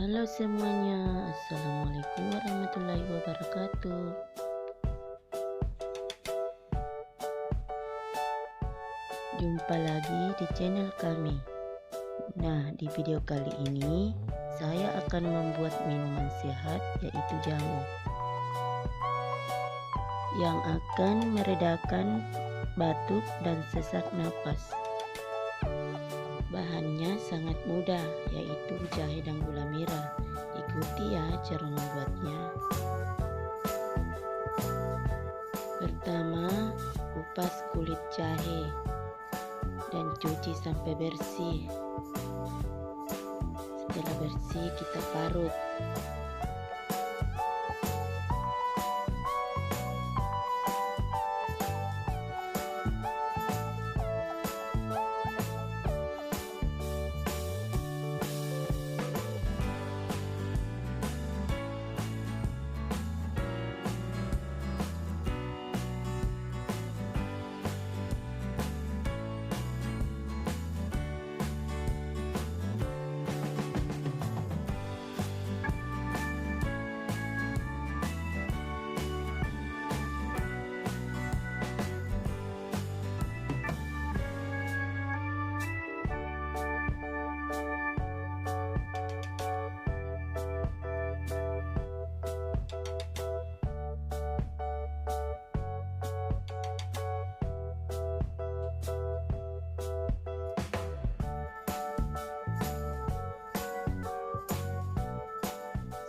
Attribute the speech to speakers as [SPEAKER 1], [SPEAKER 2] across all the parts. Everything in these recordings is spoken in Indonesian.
[SPEAKER 1] Halo semuanya, Assalamualaikum warahmatullahi wabarakatuh. Jumpa lagi di channel kami. Nah, di video kali ini saya akan membuat minuman sehat, yaitu jamu, yang akan meredakan batuk dan sesak napas. Bahannya sangat mudah, yaitu jahe dan gula merah. Ikuti ya cara membuatnya. Pertama, kupas kulit jahe dan cuci sampai bersih. Setelah bersih, kita parut.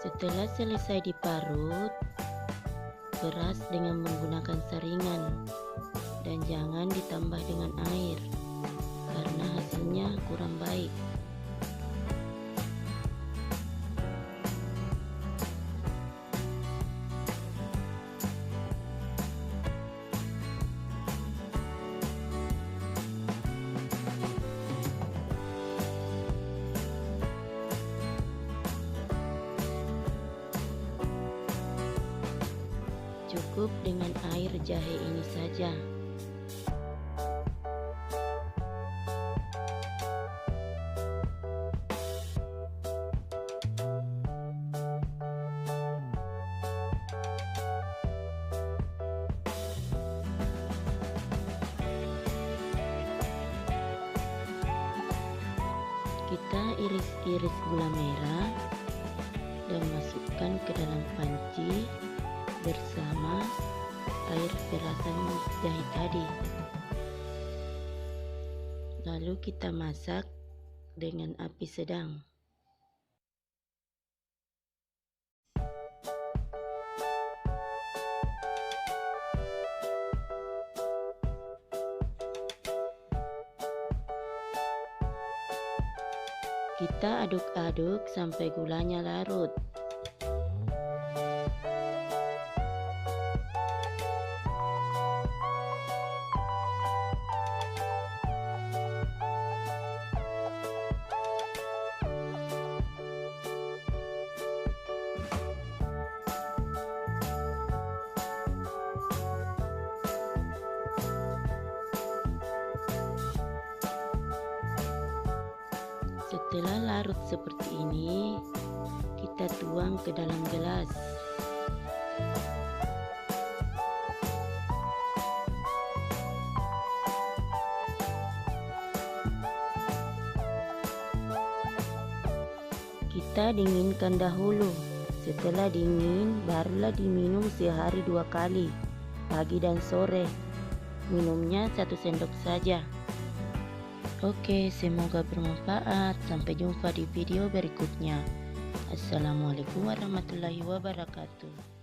[SPEAKER 1] Setelah selesai diparut, peras dengan menggunakan saringan dan jangan ditambah dengan air karena hasilnya kurang baik. Cukup dengan air jahe ini saja. Kita iris-iris gula merah dan masukkan ke dalam panci bersama air perasan jahe tadi. Lalu kita masak dengan api sedang. Kita aduk-aduk sampai gulanya larut. Setelah larut seperti ini, kita tuang ke dalam gelas. Kita dinginkan dahulu. Setelah dingin, barulah diminum sehari 2 kali, pagi dan sore. Minumnya 1 sendok saja. Oke, semoga bermanfaat. Sampai jumpa di video berikutnya. Assalamualaikum warahmatullahi wabarakatuh.